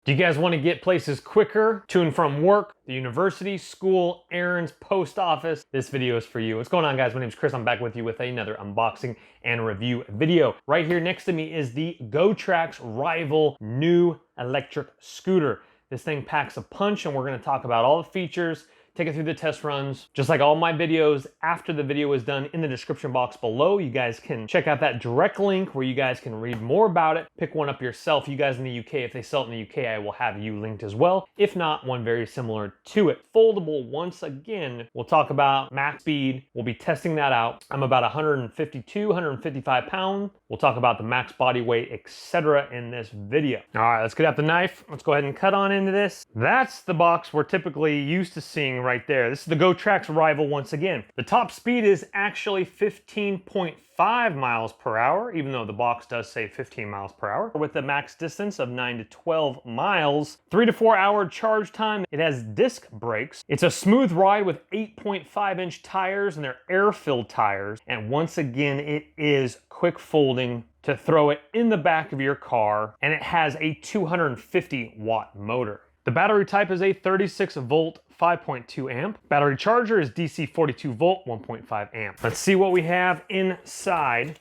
Do you guys want to get places quicker to and from work, the university, school, errands, post office? This video is for you. What's going on, guys? My name is Chris. I'm back with you with another unboxing and review video. Right here next to me is the GOTRAX Rival new electric scooter. This thing packs a punch, and we're going to talk about all the features, take it through the test runs. Just like all my videos, after the video is done, in the description box below, you guys can check out that direct link where you guys can read more about it, pick one up yourself. You guys in the UK, if they sell it in the UK, I will have you linked as well. If not, one very similar to it. Foldable, once again, we'll talk about max speed. We'll be testing that out. I'm about 152, 155 pounds. We'll talk about the max body weight, etc. in this video. All right, let's get out the knife. Let's go ahead and cut on into this. That's the box we're typically used to seeing right there. This is the GOTRAX Rival once again. The top speed is actually 15.5 miles per hour, even though the box does say 15 miles per hour, with a max distance of 9 to 12 miles. 3 to 4 hour charge time. It has disc brakes. It's a smooth ride with 8.5-inch tires, and they're air-filled tires. And once again, it is quick folding to throw it in the back of your car, and it has a 250-watt motor. The battery type is a 36-volt 5.2 amp. Battery charger is DC 42 volt 1.5 amp. Let's see what we have inside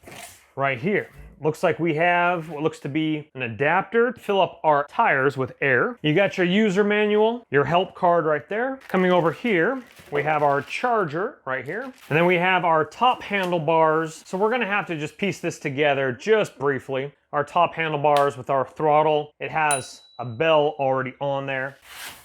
right here. Looks like we have what looks to be an adapter to fill up our tires with air. You got your user manual, your help card right there. Coming over here, we have our charger right here. And then we have our top handlebars. So we're gonna have to just piece this together just briefly. Our top handlebars with our throttle. It has a bell already on there.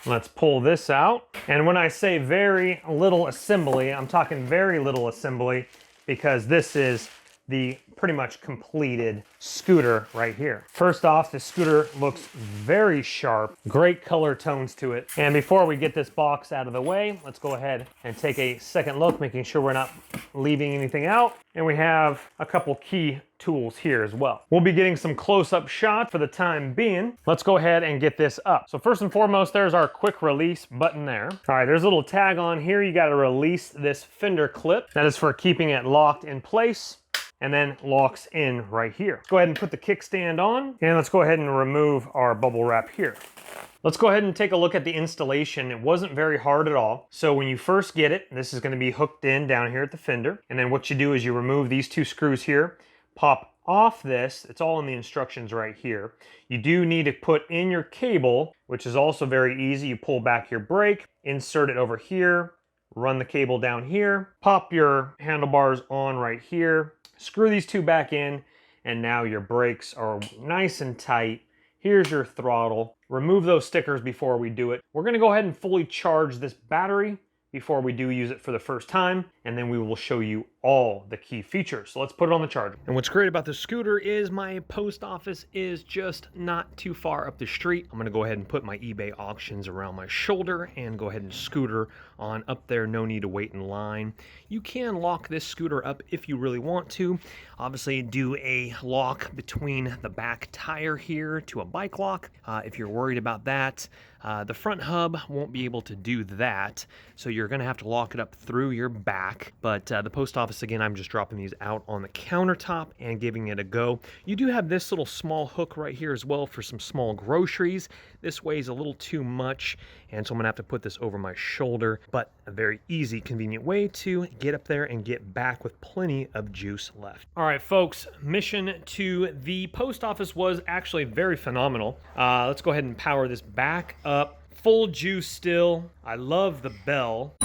Let's pull this out. And when I say very little assembly, I'm talking very little assembly, because this is the pretty much completed scooter right here. First off, the scooter looks very sharp, great color tones to it. And before we get this box out of the way, let's go ahead and take a second look, making sure we're not leaving anything out. And we have a couple key tools here as well. We'll be getting some close-up shots for the time being. Let's go ahead and get this up. So first and foremost, there's our quick release button there. All right, there's a little tag on here. You got to release this fender clip. That is for keeping it locked in place, and then locks in right here. Go ahead and put the kickstand on, and let's go ahead and remove our bubble wrap here. Let's go ahead and take a look at the installation. It wasn't very hard at all. So when you first get it, this is going to be hooked in down here at the fender. And then what you do is you remove these two screws here, pop off this. It's all in the instructions right here. You do need to put in your cable, which is also very easy. You pull back your brake, insert it over here, run the cable down here, pop your handlebars on right here, screw these two back in, and now your brakes are nice and tight. Here's your throttle. Remove those stickers before we do it. We're gonna go ahead and fully charge this battery before we do use it for the first time, and then we will show you all the key features. So let's put it on the charger. And what's great about the scooter is my post office is just not too far up the street. I'm gonna go ahead and put my eBay auctions around my shoulder and go ahead and scooter on up there. No need to wait in line. You can lock this scooter up if you really want to. Obviously do a lock between the back tire here to a bike lock if you're worried about that. The front hub won't be able to do that, so you're gonna have to lock it up through your back. But the post office, again, I'm just dropping these out on the countertop and giving it a go. You do have this little small hook right here as well for some small groceries. This weighs a little too much, and so I'm gonna have to put this over my shoulder, but a very easy, convenient way to get up there and get back with plenty of juice left. All right, folks, mission to the post office was actually very phenomenal. Let's go ahead and power this back up. Full juice still. I love the bell.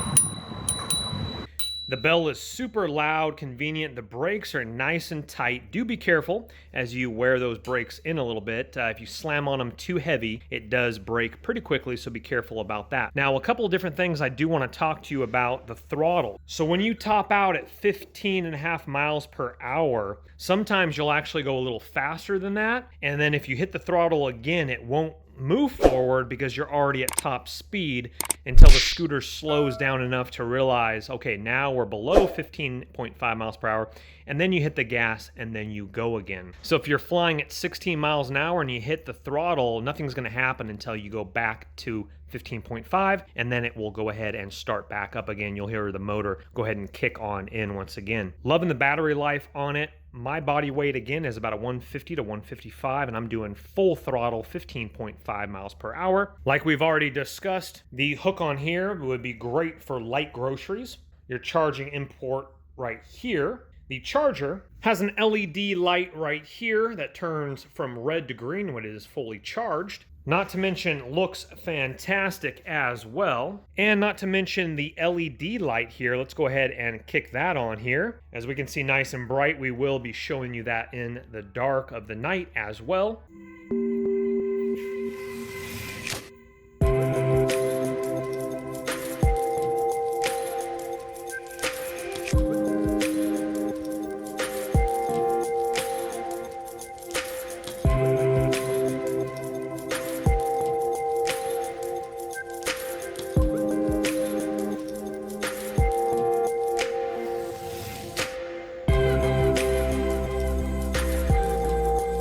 The bell is super loud, convenient. The brakes are nice and tight. Do be careful as you wear those brakes in a little bit. If you slam on them too heavy, it does break pretty quickly, so be careful about that. Now, a couple of different things I do want to talk to you about the throttle. So when you top out at 15.5 miles per hour, sometimes you'll actually go a little faster than that. And then if you hit the throttle again, it won't move forward because you're already at top speed until the scooter slows down enough to realize, okay, now we're below 15.5 miles per hour, and then you hit the gas and then you go again. So if you're flying at 16 miles an hour and you hit the throttle, nothing's gonna happen until you go back to 15.5, and then it will go ahead and start back up again. You'll hear the motor go ahead and kick on in once again. Loving the battery life on it. my body weight again is about a 150 to 155, and I'm doing full throttle, 15.5 miles per hour. Like we've already discussed, the hook on here would be great for light groceries. Your charging import right here. The charger has an LED light right here that turns from red to green when it is fully charged. Not to mention looks fantastic as well. And not to mention the LED light here. Let's go ahead and kick that on here. As we can see, nice and bright. We will be showing you that in the dark of the night as well.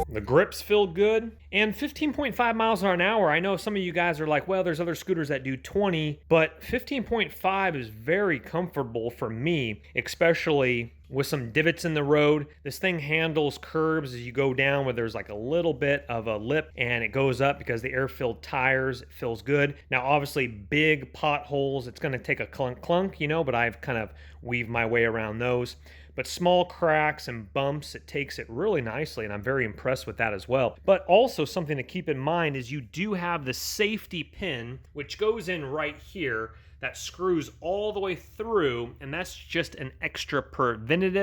The grips feel good, and 15.5 miles an hour. I know some of you guys are like, well, there's other scooters that do 20, but 15.5 is very comfortable for me, especially with some divots in the road. This thing handles curbs as you go down where there's like a little bit of a lip, and it goes up because the air-filled tires. It feels good. Now, obviously, big potholes, it's going to take a clunk, you know, but I've kind of weaved my way around those. But small cracks and bumps, it takes it really nicely, and I'm very impressed with that as well. But also something to keep in mind is you do have the safety pin, which goes in right here, that screws all the way through, and that's just an extra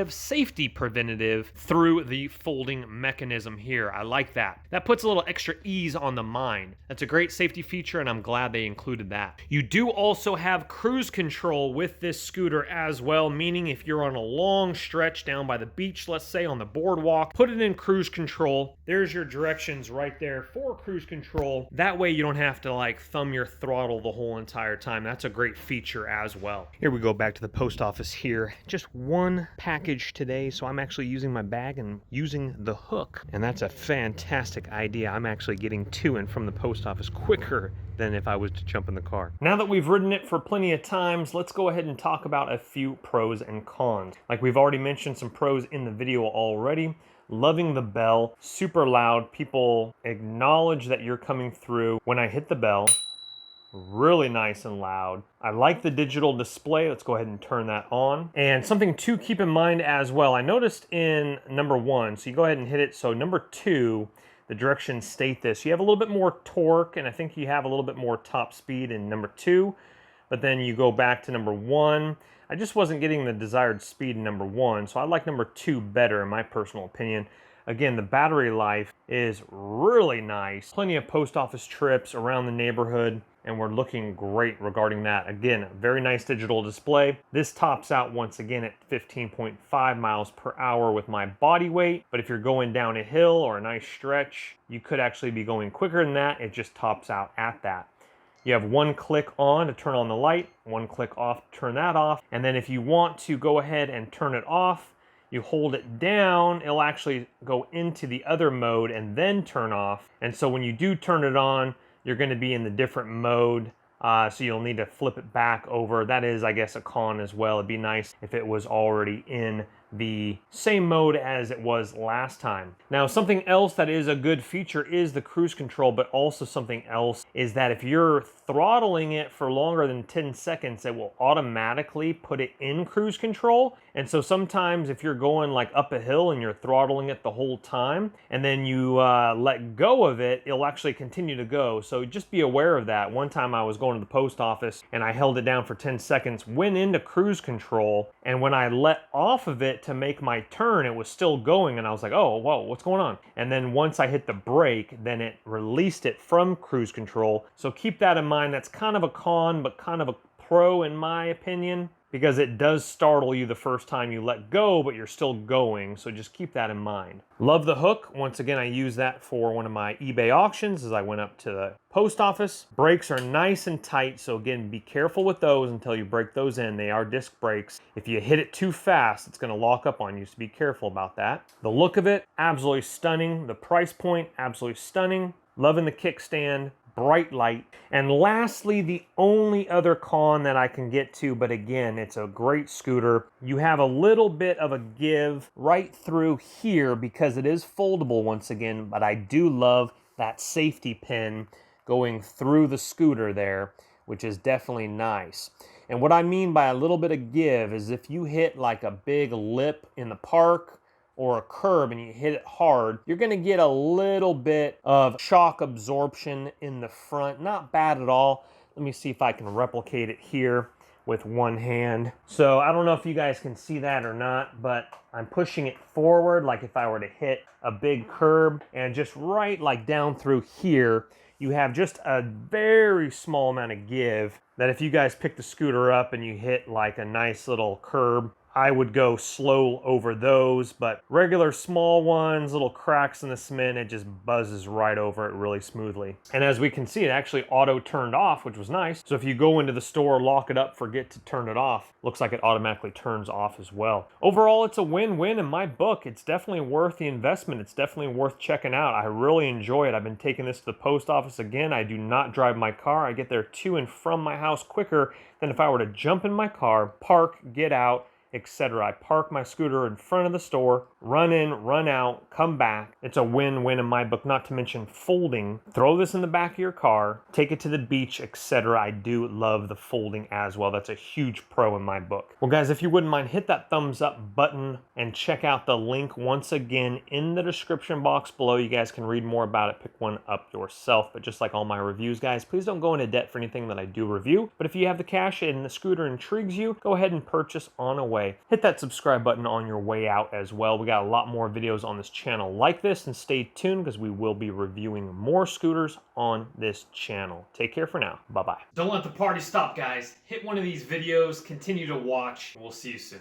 safety preventative through the folding mechanism here. I like that. That puts a little extra ease on the mind. That's a great safety feature, and I'm glad they included that. You do also have cruise control with this scooter as well, meaning if you're on a long stretch down by the beach, let's say on the boardwalk, put it in cruise control. There's your directions right there for cruise control. That way you don't have to like thumb your throttle the whole entire time. That's a great feature as well. Here we go back to the post office here. Just one package today, so I'm actually using my bag and using the hook, and that's a fantastic idea. I'm actually getting to and from the post office quicker than if I was to jump in the car. Now that we've ridden it for plenty of times, let's go ahead and talk about a few pros and cons. Like we've already mentioned some pros in the video already. Loving the bell, super loud. People acknowledge that you're coming through when I hit the bell. Really nice and loud. I like the digital display. Let's go ahead and turn that on. And something to keep in mind as well, I noticed in number 1, so you go ahead and hit it. So number 2, the directions state this. You have a little bit more torque, and I think you have a little bit more top speed in number 2, but then you go back to number 1. I just wasn't getting the desired speed in number 1, so I like number 2 better in my personal opinion. Again, the battery life is really nice. Plenty of post office trips around the neighborhood, and we're looking great regarding that. Again, very nice digital display. This tops out once again at 15.5 miles per hour with my body weight, but if you're going down a hill or a nice stretch, you could actually be going quicker than that. It just tops out at that. You have one click on to turn on the light, one click off to turn that off, and then if you want to go ahead and turn it off, you hold it down, it'll actually go into the other mode and then turn off. And so when you do turn it on, you're going to be in the different mode, so you'll need to flip it back over. That is, I guess, a con as well. It'd be nice if it was already in the same mode as it was last time. Now, something else that is a good feature is the cruise control, but also something else is that if you're throttling it for longer than 10 seconds, it will automatically put it in cruise control. And so sometimes if you're going like up a hill and you're throttling it the whole time, and then you let go of it, it'll actually continue to go. So just be aware of that. One time I was going to the post office and I held it down for 10 seconds, went into cruise control, and when I let off of it to make my turn, it was still going, and I was like, oh, whoa, what's going on? And then once I hit the brake, then it released it from cruise control. So keep that in mind. That's kind of a con, but kind of a pro in my opinion, because it does startle you the first time you let go, but you're still going, so just keep that in mind. Love the hook. Once again, I use that for one of my eBay auctions as I went up to the post office. Brakes are nice and tight, so again, be careful with those until you break those in. They are disc brakes. If you hit it too fast, it's gonna lock up on you, so be careful about that. The look of it, absolutely stunning. The price point, absolutely stunning. Loving the kickstand. bright light. And lastly, the only other con that I can get to, but again, it's a great scooter. You have a little bit of a give right through here because it is foldable once again, but I do love that safety pin going through the scooter there, which is definitely nice. And what I mean by a little bit of give is if you hit like a big lip in the park or a curb and you hit it hard, you're gonna get a little bit of shock absorption in the front. Not bad at all. Let me see if I can replicate it here with one hand. So I don't know if you guys can see that or not, but I'm pushing it forward like if I were to hit a big curb, and just right like down through here, you have just a very small amount of give that if you guys pick the scooter up and you hit like a nice little curb, I would go slow over those, but regular small ones, little cracks in the cement, it just buzzes right over it really smoothly. And as we can see, it actually auto turned off, which was nice. So if you go into the store, lock it up, forget to turn it off, looks like it automatically turns off as well. Overall, it's a win-win in my book. It's definitely worth the investment. It's definitely worth checking out. I really enjoy it. I've been taking this to the post office again. I do not drive my car. I get there to and from my house quicker than if I were to jump in my car, park, get out, etc. I park my scooter in front of the store, run in, run out, come back. It's a win-win in my book, not to mention folding. Throw this in the back of your car, take it to the beach, etc. I do love the folding as well. That's a huge pro in my book. Well guys, if you wouldn't mind, hit that thumbs up button and check out the link once again in the description box below. You guys can read more about it, pick one up yourself. But just like all my reviews, guys, please don't go into debt for anything that I do review. But if you have the cash and the scooter intrigues you, go ahead and purchase on away. Hit that subscribe button on your way out as well. We got a lot more videos on this channel like this, and stay tuned because we will be reviewing more scooters on this channel. Take care for now. Bye-bye. Don't let the party stop, guys. Hit one of these videos, continue to watch, and we'll see you soon.